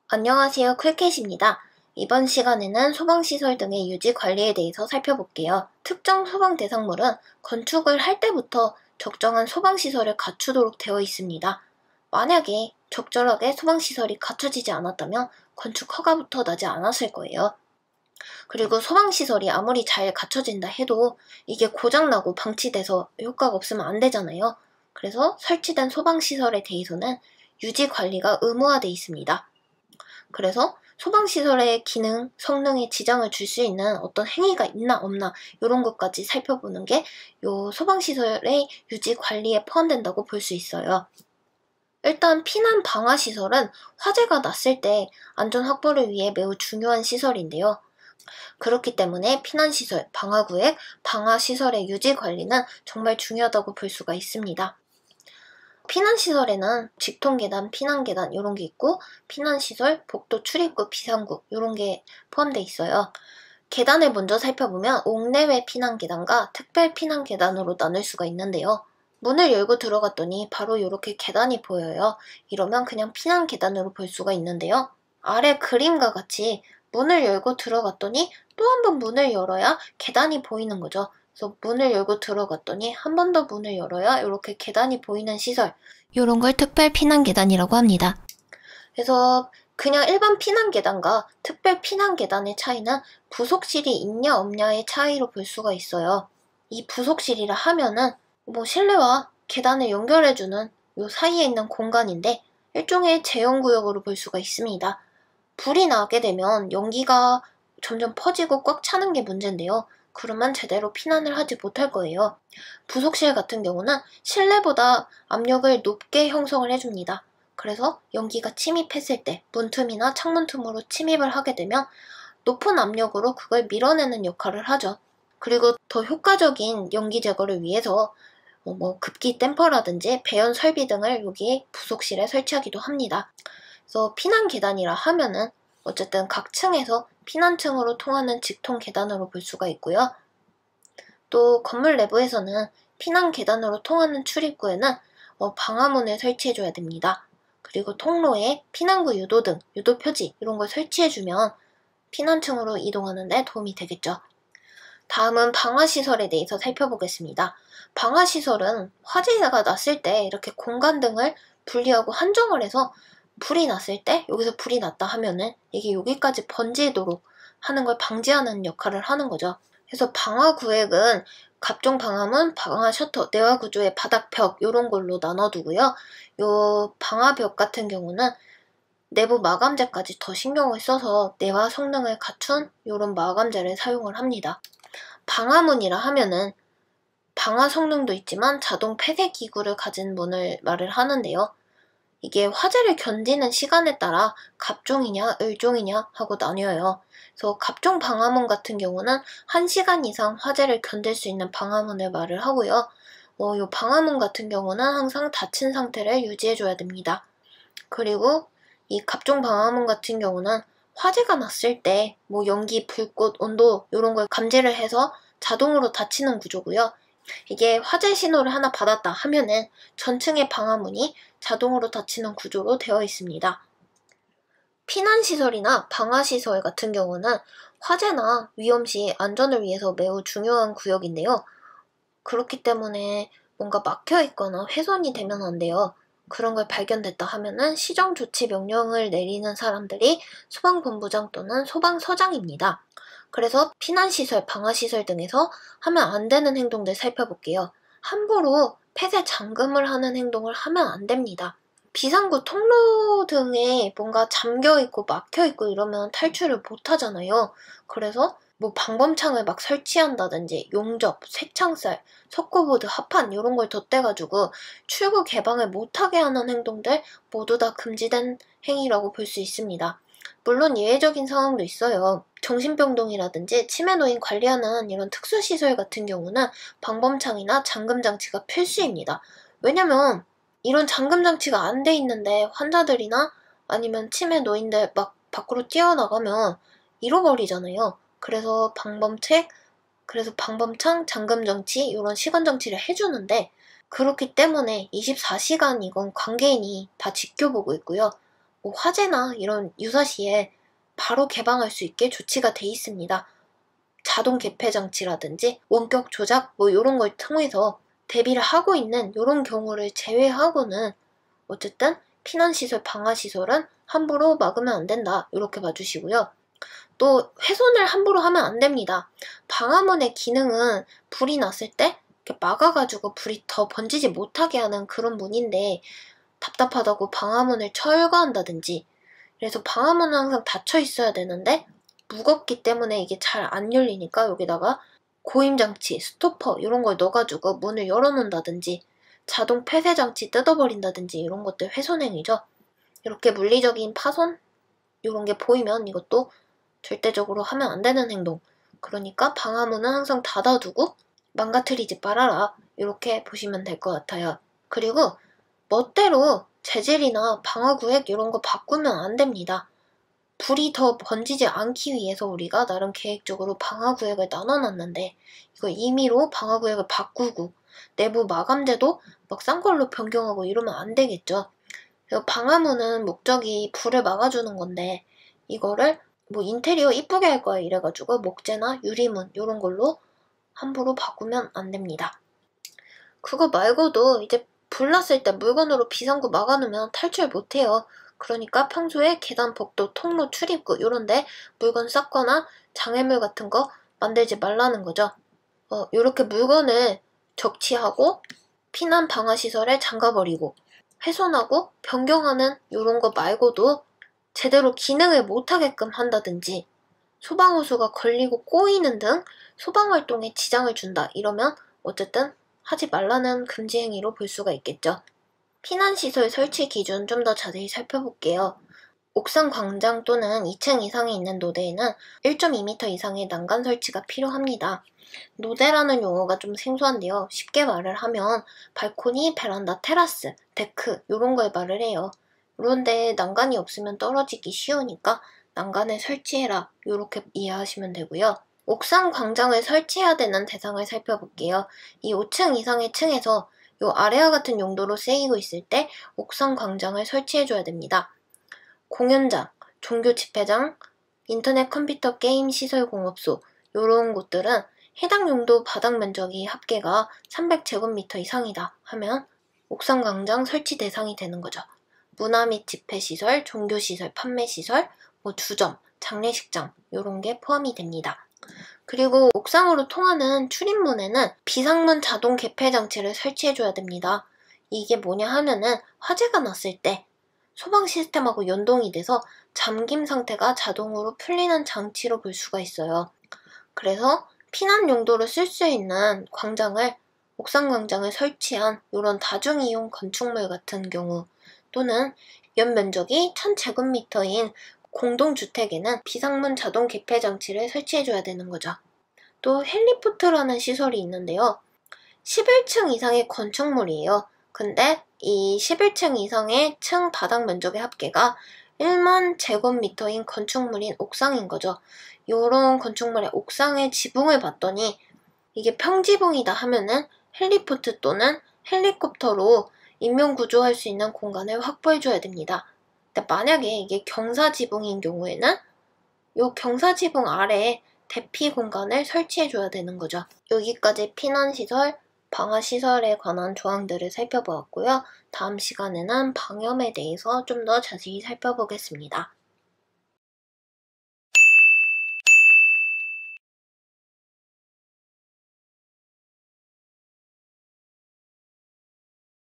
안녕하세요. 쿨캣입니다. 이번 시간에는 소방시설 등의 유지 관리에 대해서 살펴볼게요. 특정 소방 대상물은 건축을 할 때부터 적정한 소방시설을 갖추도록 되어 있습니다. 만약에 적절하게 소방시설이 갖춰지지 않았다면 건축 허가부터 나지 않았을 거예요. 그리고 소방시설이 아무리 잘 갖춰진다 해도 이게 고장나고 방치돼서 효과가 없으면 안 되잖아요. 그래서 설치된 소방시설에 대해서는 유지 관리가 의무화되어 있습니다. 그래서 소방시설의 기능, 성능에 지장을 줄 수 있는 어떤 행위가 있나 없나 이런 것까지 살펴보는 게 요 소방시설의 유지 관리에 포함된다고 볼 수 있어요. 일단 피난 방화시설은 화재가 났을 때 안전 확보를 위해 매우 중요한 시설인데요. 그렇기 때문에 피난시설, 방화구역, 방화시설의 유지 관리는 정말 중요하다고 볼 수가 있습니다. 피난시설에는 직통계단, 피난계단 이런 게 있고 피난시설, 복도 출입구, 비상구 이런 게 포함되어 있어요. 계단을 먼저 살펴보면 옥내외 피난계단과 특별 피난계단으로 나눌 수가 있는데요. 문을 열고 들어갔더니 바로 이렇게 계단이 보여요. 이러면 그냥 피난계단으로 볼 수가 있는데요. 아래 그림과 같이 문을 열고 들어갔더니 또 한 번 문을 열어야 계단이 보이는 거죠. 그래서 문을 열고 들어갔더니 한 번 더 문을 열어야 이렇게 계단이 보이는 시설, 이런 걸 특별 피난 계단이라고 합니다. 그래서 그냥 일반 피난 계단과 특별 피난 계단의 차이는 부속실이 있냐 없냐의 차이로 볼 수가 있어요. 이 부속실이라 하면은 실내와 계단을 연결해주는 요 사이에 있는 공간인데 일종의 제형구역으로 볼 수가 있습니다. 불이 나게 되면 연기가 점점 퍼지고 꽉 차는 게 문제인데요. 그러면 제대로 피난을 하지 못할 거예요. 부속실 같은 경우는 실내보다 압력을 높게 형성을 해줍니다. 그래서 연기가 침입했을 때 문틈이나 창문 틈으로 침입을 하게 되면 높은 압력으로 그걸 밀어내는 역할을 하죠. 그리고 더 효과적인 연기 제거를 위해서 급기 댐퍼라든지 배연 설비 등을 여기 부속실에 설치하기도 합니다. 그래서 피난 계단이라 하면은 어쨌든 각 층에서 피난층으로 통하는 직통 계단으로 볼 수가 있고요. 또 건물 내부에서는 피난 계단으로 통하는 출입구에는 방화문을 설치해줘야 됩니다. 그리고 통로에 피난구 유도등, 유도 표지 이런 걸 설치해주면 피난층으로 이동하는 데 도움이 되겠죠. 다음은 방화시설에 대해서 살펴보겠습니다. 방화시설은 화재가 났을 때 이렇게 공간 등을 분리하고 한정을 해서 불이 났을 때 여기서 불이 났다 하면은 이게 여기까지 번지도록 하는 걸 방지하는 역할을 하는 거죠. 그래서 방화구역은 갑종 방화문, 방화 셔터, 내화 구조의 바닥벽 이런 걸로 나눠두고요. 요 방화벽 같은 경우는 내부 마감재까지 더 신경을 써서 내화 성능을 갖춘 이런 마감재를 사용을 합니다. 방화문이라 하면은 방화 성능도 있지만 자동 폐쇄 기구를 가진 문을 말을 하는데요. 이게 화재를 견디는 시간에 따라 갑종이냐 을종이냐 하고 나뉘어요. 그래서 갑종 방화문 같은 경우는 1시간 이상 화재를 견딜 수 있는 방화문을 말을 하고요. 이 방화문 같은 경우는 항상 닫힌 상태를 유지해줘야 됩니다. 그리고 이 갑종 방화문 같은 경우는 화재가 났을 때 연기, 불꽃, 온도 이런 걸 감지를 해서 자동으로 닫히는 구조고요. 이게 화재 신호를 하나 받았다 하면은 전층의 방화문이 자동으로 닫히는 구조로 되어 있습니다. 피난시설이나 방화시설 같은 경우는 화재나 위험 시 안전을 위해서 매우 중요한 구역인데요. 그렇기 때문에 뭔가 막혀 있거나 훼손이 되면 안 돼요. 그런 걸 발견됐다 하면은 시정조치 명령을 내리는 사람들이 소방본부장 또는 소방서장입니다. 그래서 피난시설, 방화시설 등에서 하면 안 되는 행동들 살펴볼게요. 함부로 폐쇄 잠금을 하는 행동을 하면 안 됩니다. 비상구 통로 등에 뭔가 잠겨있고 막혀있고 이러면 탈출을 못 하잖아요. 그래서 방범창을 막 설치한다든지 용접, 쇠창살, 석고보드, 합판 이런 걸 덧대가지고 출구 개방을 못하게 하는 행동들 모두 다 금지된 행위라고 볼 수 있습니다. 물론 예외적인 상황도 있어요. 정신병동이라든지 치매노인 관리하는 이런 특수시설 같은 경우는 방범창이나 잠금장치가 필수입니다. 왜냐면 이런 잠금장치가 안 돼 있는데 환자들이나 아니면 치매노인들 막 밖으로 뛰어나가면 잃어버리잖아요. 그래서 방범창, 잠금장치 이런 시간장치를 해주는데 그렇기 때문에 24시간 이건 관계인이 다 지켜보고 있고요. 뭐 화재나 이런 유사시에 바로 개방할 수 있게 조치가 돼 있습니다. 자동 개폐 장치라든지 원격 조작 뭐 이런 걸 통해서 대비를 하고 있는 이런 경우를 제외하고는 어쨌든 피난시설, 방화시설은 함부로 막으면 안 된다. 이렇게 봐주시고요. 또 훼손을 함부로 하면 안 됩니다. 방화문의 기능은 불이 났을 때 이렇게 막아가지고 불이 더 번지지 못하게 하는 그런 문인데 답답하다고 방화문을 철거한다든지 그래서 방화문은 항상 닫혀 있어야 되는데 무겁기 때문에 이게 잘 안 열리니까 여기다가 고임장치, 스토퍼 이런 걸 넣어가지고 문을 열어놓는다든지 자동 폐쇄장치 뜯어버린다든지 이런 것들 훼손행위죠. 이렇게 물리적인 파손 이런 게 보이면 이것도 절대적으로 하면 안 되는 행동. 그러니까 방화문은 항상 닫아두고 망가뜨리지 말아라. 이렇게 보시면 될 것 같아요. 그리고 멋대로 재질이나 방화구획 이런 거 바꾸면 안 됩니다. 불이 더 번지지 않기 위해서 우리가 나름 계획적으로 방화구획을 나눠놨는데 이거 임의로 방화구획을 바꾸고 내부 마감재도 막 싼 걸로 변경하고 이러면 안 되겠죠. 방화문은 목적이 불을 막아주는 건데 이거를 뭐 인테리어 이쁘게 할 거야 이래가지고 목재나 유리문 이런 걸로 함부로 바꾸면 안 됩니다. 그거 말고도 이제 불 났을 때 물건으로 비상구 막아놓으면 탈출 못해요. 그러니까 평소에 계단, 복도, 통로, 출입구 이런데 물건 쌓거나 장애물 같은 거 만들지 말라는 거죠. 이렇게 물건을 적치하고 피난 방화시설에 잠가버리고 훼손하고 변경하는 이런 거 말고도 제대로 기능을 못하게끔 한다든지 소방호수가 걸리고 꼬이는 등 소방활동에 지장을 준다 이러면 어쨌든 하지 말라는 금지 행위로 볼 수가 있겠죠. 피난시설 설치 기준 좀 더 자세히 살펴볼게요. 옥상 광장 또는 2층 이상에 있는 노대에는 1.2m 이상의 난간 설치가 필요합니다. 노대라는 용어가 좀 생소한데요. 쉽게 말을 하면 발코니, 베란다, 테라스, 데크 이런 걸 말을 해요. 그런데 난간이 없으면 떨어지기 쉬우니까 난간을 설치해라 이렇게 이해하시면 되고요. 옥상 광장을 설치해야 되는 대상을 살펴볼게요. 이 5층 이상의 층에서 요 아래와 같은 용도로 쓰이고 있을 때 옥상 광장을 설치해줘야 됩니다. 공연장, 종교 집회장, 인터넷 컴퓨터 게임 시설 공업소 이런 곳들은 해당 용도 바닥 면적이 합계가 300제곱미터 이상이다 하면 옥상 광장 설치 대상이 되는 거죠. 문화 및 집회시설, 종교시설, 판매시설, 주점, 장례식장 이런 게 포함이 됩니다. 그리고 옥상으로 통하는 출입문에는 비상문 자동 개폐 장치를 설치해줘야 됩니다. 이게 뭐냐 하면은 화재가 났을 때 소방 시스템하고 연동이 돼서 잠김 상태가 자동으로 풀리는 장치로 볼 수가 있어요. 그래서 피난 용도로 쓸 수 있는 광장을 옥상 광장을 설치한 이런 다중이용 건축물 같은 경우 또는 연면적이 1000제곱미터인 공동주택에는 비상문 자동 개폐 장치를 설치해줘야 되는 거죠. 또 헬리포트라는 시설이 있는데요. 11층 이상의 건축물이에요. 근데 이 11층 이상의 층 바닥 면적의 합계가 1만 제곱미터인 건축물인 옥상인 거죠. 이런 건축물의 옥상의 지붕을 봤더니 이게 평지붕이다 하면은 헬리포트 또는 헬리콥터로 인명구조할 수 있는 공간을 확보해줘야 됩니다. 근데 만약에 이게 경사지붕인 경우에는 이 경사지붕 아래에 대피 공간을 설치해줘야 되는 거죠. 여기까지 피난시설, 방화시설에 관한 조항들을 살펴보았고요. 다음 시간에는 방염에 대해서 좀 더 자세히 살펴보겠습니다.